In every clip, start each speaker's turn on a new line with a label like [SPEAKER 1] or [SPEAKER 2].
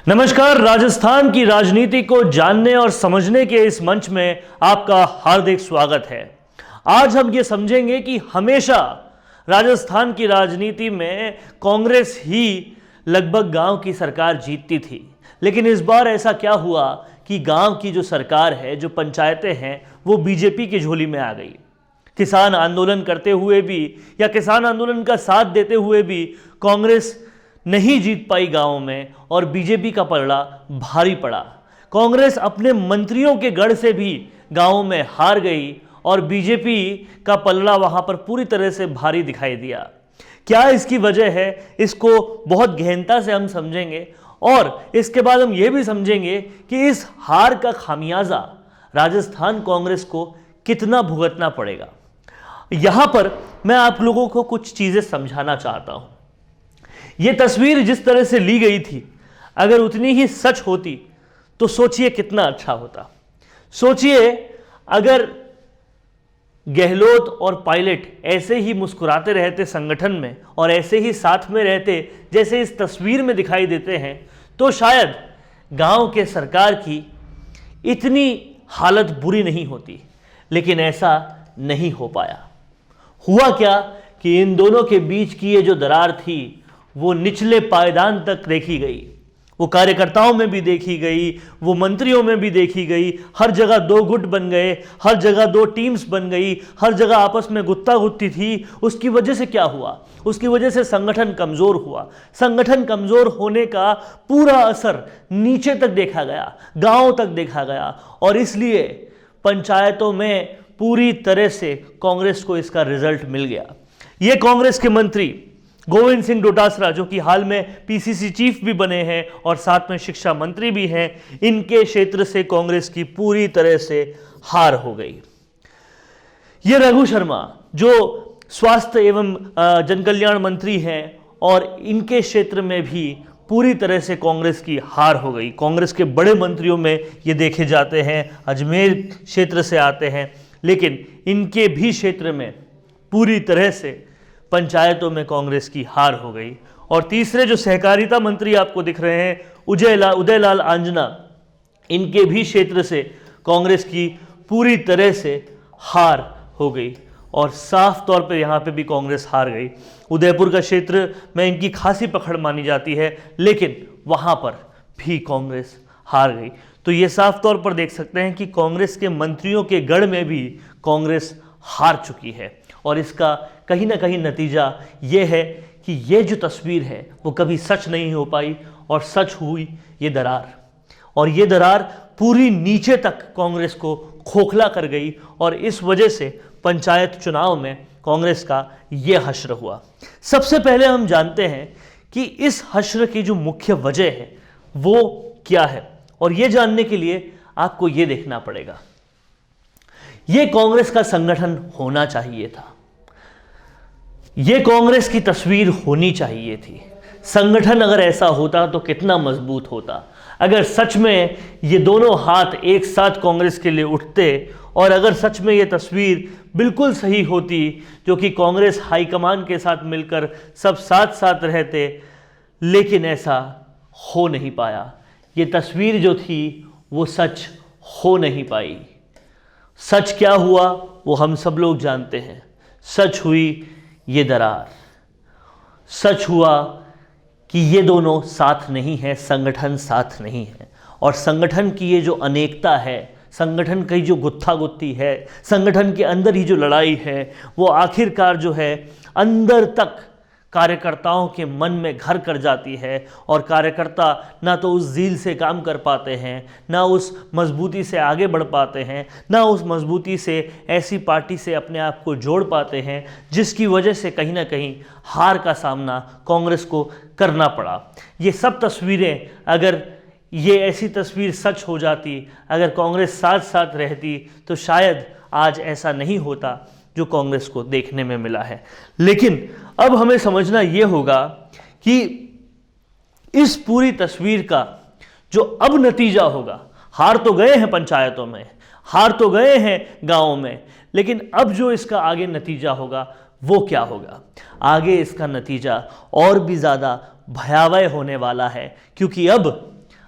[SPEAKER 1] नमस्कार। राजस्थान की राजनीति को जानने और समझने के इस मंच में आपका हार्दिक स्वागत है। आज हम ये समझेंगे कि हमेशा राजस्थान की राजनीति में कांग्रेस ही लगभग गांव की सरकार जीतती थी, लेकिन इस बार ऐसा क्या हुआ कि गांव की जो सरकार है, जो पंचायतें हैं, वो बीजेपी की झोली में आ गई। किसान आंदोलन करते हुए भी या किसान आंदोलन का साथ देते हुए भी कांग्रेस नहीं जीत पाई गांव में और बीजेपी का पलड़ा भारी पड़ा। कांग्रेस अपने मंत्रियों के गढ़ से भी गांव में हार गई और बीजेपी का पलड़ा वहां पर पूरी तरह से भारी दिखाई दिया। क्या इसकी वजह है, इसको बहुत गहनता से हम समझेंगे और इसके बाद हम यह भी समझेंगे कि इस हार का खामियाजा राजस्थान कांग्रेस को कितना भुगतना पड़ेगा। यहां पर मैं आप लोगों को कुछ चीजें समझाना चाहता हूं। यह तस्वीर जिस तरह से ली गई थी, अगर उतनी ही सच होती तो सोचिए कितना अच्छा होता। सोचिए अगर गहलोत और पायलट ऐसे ही मुस्कुराते रहते संगठन में और ऐसे ही साथ में रहते जैसे इस तस्वीर में दिखाई देते हैं, तो शायद गांव के सरकार की इतनी हालत बुरी नहीं होती। लेकिन ऐसा नहीं हो पाया। हुआ क्या कि इन दोनों के बीच की ये जो दरार थी वो निचले पायदान तक देखी गई, वो कार्यकर्ताओं में भी देखी गई, वो मंत्रियों में भी देखी गई। हर जगह दो गुट बन गए, हर जगह दो टीम्स बन गई, हर जगह आपस में गुत्ता गुत्ती थी। उसकी वजह से क्या हुआ? उसकी वजह से संगठन कमजोर हुआ। संगठन कमजोर होने का पूरा असर नीचे तक देखा गया, गांव तक देखा गया और इसलिए पंचायतों में पूरी तरह से कांग्रेस को इसका रिजल्ट मिल गया। ये कांग्रेस के मंत्री गोविंद सिंह डोटासरा, जो कि हाल में पीसीसी चीफ भी बने हैं और साथ में शिक्षा मंत्री भी हैं, इनके क्षेत्र से कांग्रेस की पूरी तरह से हार हो गई। ये रघु शर्मा, जो स्वास्थ्य एवं जनकल्याण मंत्री हैं, और इनके क्षेत्र में भी पूरी तरह से कांग्रेस की हार हो गई। कांग्रेस के बड़े मंत्रियों में ये देखे जाते हैं, अजमेर क्षेत्र से आते हैं, लेकिन इनके भी क्षेत्र में पूरी तरह से पंचायतों में कांग्रेस की हार हो गई। और तीसरे जो सहकारिता मंत्री आपको दिख रहे हैं, उदयलाल आंजना, इनके भी क्षेत्र से कांग्रेस की पूरी तरह से हार हो गई और साफ तौर पे यहाँ पे भी कांग्रेस हार गई। उदयपुर का क्षेत्र में इनकी खासी पकड़ मानी जाती है, लेकिन वहाँ पर भी कांग्रेस हार गई। तो ये साफ तौर पर देख सकते हैं कि कांग्रेस के मंत्रियों के गढ़ में भी कांग्रेस हार चुकी है और इसका कहीं ना कहीं नतीजा ये है कि ये जो तस्वीर है वो कभी सच नहीं हो पाई और सच हुई ये दरार। और ये दरार पूरी नीचे तक कांग्रेस को खोखला कर गई और इस वजह से पंचायत चुनाव में कांग्रेस का ये हश्र हुआ। सबसे पहले हम जानते हैं कि इस हश्र की जो मुख्य वजह है वो क्या है, और ये जानने के लिए आपको ये देखना पड़ेगा। ये कांग्रेस का संगठन होना चाहिए था, ये कांग्रेस की तस्वीर होनी चाहिए थी। संगठन अगर ऐसा होता तो कितना मजबूत होता। अगर सच में ये दोनों हाथ एक साथ कांग्रेस के लिए उठते और अगर सच में ये तस्वीर बिल्कुल सही होती, जो कि कांग्रेस हाईकमान के साथ मिलकर सब साथ साथ रहते, लेकिन ऐसा हो नहीं पाया। ये तस्वीर जो थी वो सच हो नहीं पाई। सच क्या हुआ वो हम सब लोग जानते हैं। सच हुई ये दरार। सच हुआ कि ये दोनों साथ नहीं है, संगठन साथ नहीं है। और संगठन की ये जो अनेकता है, संगठन की जो गुत्था गुत्ती है, संगठन के अंदर ही जो लड़ाई है, वो आखिरकार जो है अंदर तक कार्यकर्ताओं के मन में घर कर जाती है और कार्यकर्ता ना तो उस ज़ील से काम कर पाते हैं, ना उस मजबूती से आगे बढ़ पाते हैं, ना उस मजबूती से ऐसी पार्टी से अपने आप को जोड़ पाते हैं जिसकी वजह से कहीं ना कहीं हार का सामना कांग्रेस को करना पड़ा। ये सब तस्वीरें, अगर ये ऐसी तस्वीर सच हो जाती, अगर कांग्रेस साथ साथ रहती, तो शायद आज ऐसा नहीं होता जो कांग्रेस को देखने में मिला है। लेकिन अब हमें समझना यह होगा कि इस पूरी तस्वीर का जो अब नतीजा होगा, हार तो गए हैं पंचायतों में, हार तो गए हैं गांवों में, लेकिन अब जो इसका आगे नतीजा होगा वो क्या होगा? आगे इसका नतीजा और भी ज़्यादा भयावह होने वाला है, क्योंकि अब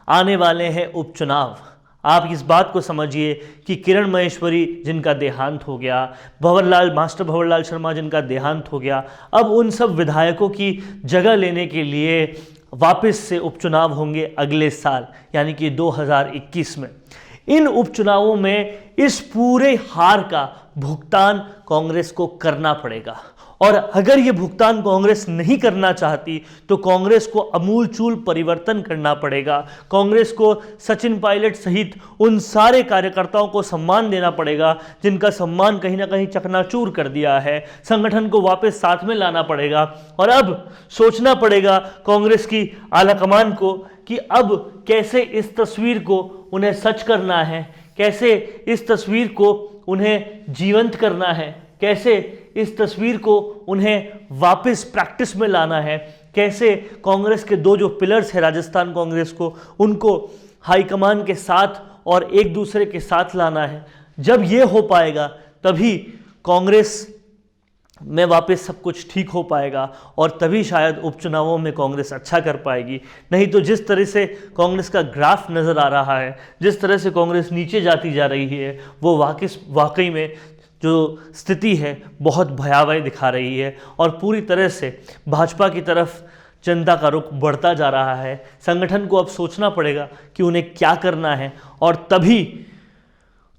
[SPEAKER 1] आने वाले हैं उपचुनाव। आप इस बात को समझिए कि किरण महेश्वरी जिनका देहांत हो गया, मास्टर भंवरलाल शर्मा जिनका देहांत हो गया, अब उन सब विधायकों की जगह लेने के लिए वापस से उपचुनाव होंगे अगले साल, यानी कि 2021 में। इन उपचुनावों में इस पूरे हार का भुगतान कांग्रेस को करना पड़ेगा, और अगर ये भुगतान कांग्रेस नहीं करना चाहती तो कांग्रेस को अमूलचूल परिवर्तन करना पड़ेगा। कांग्रेस को सचिन पायलट सहित उन सारे कार्यकर्ताओं को सम्मान देना पड़ेगा जिनका सम्मान कहीं ना कहीं चकनाचूर कर दिया है। संगठन को वापस साथ में लाना पड़ेगा, और अब सोचना पड़ेगा कांग्रेस की आलाकमान को कि अब कैसे इस तस्वीर को उन्हें सच करना है, कैसे इस तस्वीर को उन्हें जीवंत करना है, कैसे इस तस्वीर को उन्हें वापस प्रैक्टिस में लाना है, कैसे कांग्रेस के दो जो पिलर्स है राजस्थान कांग्रेस को, उनको हाईकमान के साथ और एक दूसरे के साथ लाना है। जब ये हो पाएगा तभी कांग्रेस में वापस सब कुछ ठीक हो पाएगा, और तभी शायद उपचुनावों में कांग्रेस अच्छा कर पाएगी। नहीं तो जिस तरह से कांग्रेस का ग्राफ नज़र आ रहा है, जिस तरह से कांग्रेस नीचे जाती जा रही है, वो वाकई में जो स्थिति है बहुत भयावह दिखा रही है, और पूरी तरह से भाजपा की तरफ जनता का रुख बढ़ता जा रहा है। संगठन को अब सोचना पड़ेगा कि उन्हें क्या करना है, और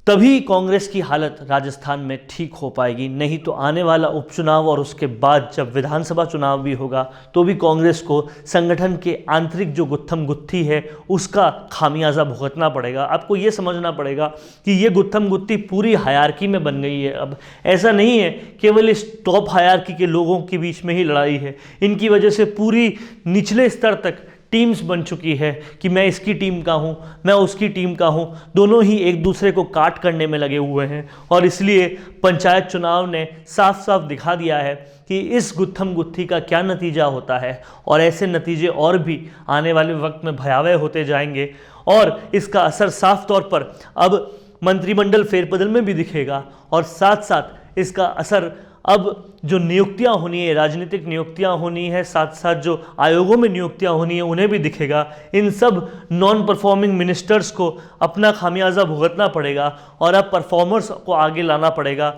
[SPEAKER 1] तभी कांग्रेस की हालत राजस्थान में ठीक हो पाएगी। नहीं तो आने वाला उपचुनाव और उसके बाद जब विधानसभा चुनाव भी होगा तो भी कांग्रेस को संगठन के आंतरिक जो गुत्थम गुत्थी है उसका खामियाजा भुगतना पड़ेगा। आपको ये समझना पड़ेगा कि ये गुत्थम गुत्थी पूरी हायरार्की में बन गई है। अब ऐसा नहीं है केवल इस टॉप हायरार्की के लोगों के बीच में ही लड़ाई है, इनकी वजह से पूरी निचले स्तर तक टीम्स बन चुकी है कि मैं इसकी टीम का हूँ, मैं उसकी टीम का हूँ। दोनों ही एक दूसरे को काट करने में लगे हुए हैं, और इसलिए पंचायत चुनाव ने साफ साफ दिखा दिया है कि इस गुत्थम गुत्थी का क्या नतीजा होता है, और ऐसे नतीजे और भी आने वाले वक्त में भयावह होते जाएंगे, और इसका असर साफ तौर पर अब मंत्रिमंडल फेरबदल में भी दिखेगा, और साथ साथ इसका असर अब जो नियुक्तियां होनी है, राजनीतिक नियुक्तियां होनी है, साथ साथ जो आयोगों में नियुक्तियां होनी है उन्हें भी दिखेगा। इन सब नॉन परफॉर्मिंग मिनिस्टर्स को अपना खामियाजा भुगतना पड़ेगा, और अब परफॉर्मर्स को आगे लाना पड़ेगा।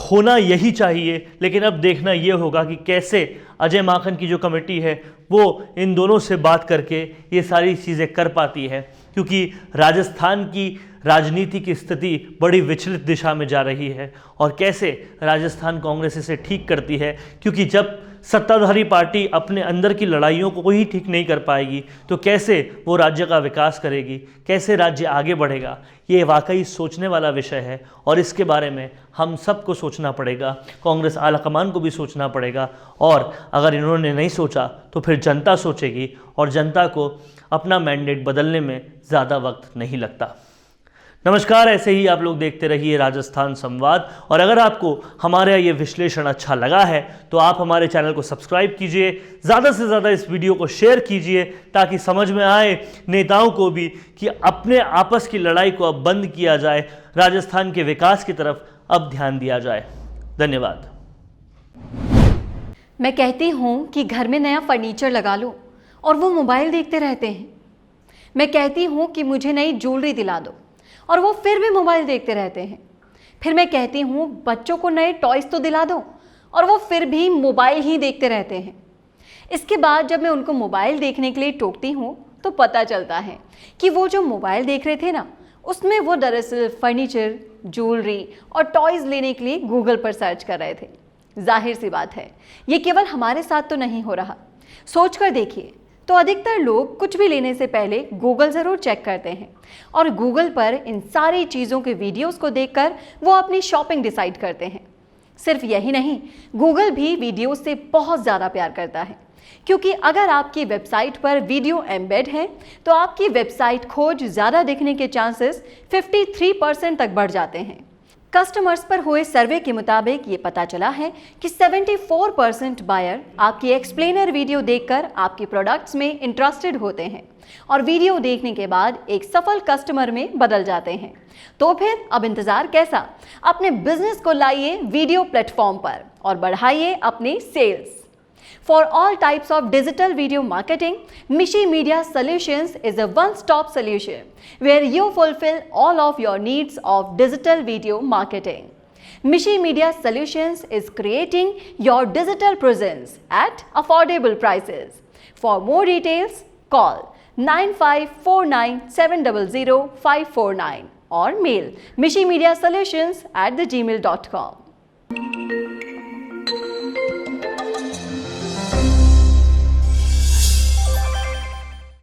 [SPEAKER 1] होना यही चाहिए, लेकिन अब देखना ये होगा कि कैसे अजय माकन की जो कमेटी है वो इन दोनों से बात करके ये सारी चीज़ें कर पाती है, क्योंकि राजस्थान की राजनीति की स्थिति बड़ी विचलित दिशा में जा रही है, और कैसे राजस्थान कांग्रेस इसे ठीक करती है। क्योंकि जब सत्ताधारी पार्टी अपने अंदर की लड़ाइयों को ही ठीक नहीं कर पाएगी तो कैसे वो राज्य का विकास करेगी, कैसे राज्य आगे बढ़ेगा। ये वाकई सोचने वाला विषय है, और इसके बारे में हम सबको सोचना पड़ेगा, कांग्रेस आलाकमान को भी सोचना पड़ेगा, और अगर इन्होंने नहीं सोचा तो फिर जनता सोचेगी, और जनता को अपना मैंडेट बदलने में ज़्यादा वक्त नहीं लगता। नमस्कार, ऐसे ही आप लोग देखते रहिए राजस्थान संवाद, और अगर आपको हमारा ये विश्लेषण अच्छा लगा है तो आप हमारे चैनल को सब्सक्राइब कीजिए, ज़्यादा से ज़्यादा इस वीडियो को शेयर कीजिए, ताकि समझ में आए नेताओं को भी कि अपने आपस की लड़ाई को अब बंद किया जाए, राजस्थान के विकास की तरफ अब ध्यान दिया जाए। धन्यवाद।
[SPEAKER 2] मैं कहती हूँ कि घर में नया फर्नीचर लगा लो और वो मोबाइल देखते रहते हैं। मैं कहती हूँ कि मुझे नई ज्वेलरी दिला दो और वो फिर भी मोबाइल देखते रहते हैं। फिर मैं कहती हूँ बच्चों को नए टॉयज़ तो दिला दो और वो फिर भी मोबाइल ही देखते रहते हैं। इसके बाद जब मैं उनको मोबाइल देखने के लिए टोकती हूँ तो पता चलता है कि वो जो मोबाइल देख रहे थे ना, उसमें वो दरअसल फर्नीचर, ज्वेलरी और टॉयज़ लेने के लिए गूगल पर सर्च कर रहे थे। जाहिर सी बात है, ये केवल हमारे साथ तो नहीं हो रहा। सोच कर देखिए तो अधिकतर लोग कुछ भी लेने से पहले गूगल ज़रूर चेक करते हैं, और गूगल पर इन सारी चीज़ों के वीडियोस को देखकर वो अपनी शॉपिंग डिसाइड करते हैं। सिर्फ यही नहीं, गूगल भी वीडियोस से बहुत ज़्यादा प्यार करता है, क्योंकि अगर आपकी वेबसाइट पर वीडियो एम्बेड है तो आपकी वेबसाइट खोज ज़्यादा दिखने के चांसेस 53% तक बढ़ जाते हैं। कस्टमर्स पर हुए सर्वे के मुताबिक ये पता चला है कि 74% बायर आपकी एक्सप्लेनर वीडियो देखकर आपके प्रोडक्ट्स में इंटरेस्टेड होते हैं और वीडियो देखने के बाद एक सफल कस्टमर में बदल जाते हैं। तो फिर अब इंतजार कैसा? अपने बिजनेस को लाइए वीडियो प्लेटफॉर्म पर और बढ़ाइए अपने sales. For all types of digital video marketing, Mishi Media Solutions is a one-stop solution where you fulfill all of your needs of digital video marketing. Mishi Media Solutions is creating your digital presence at affordable prices. For more details, call 9549700549 or mail mishimediasolutions@gmail.com.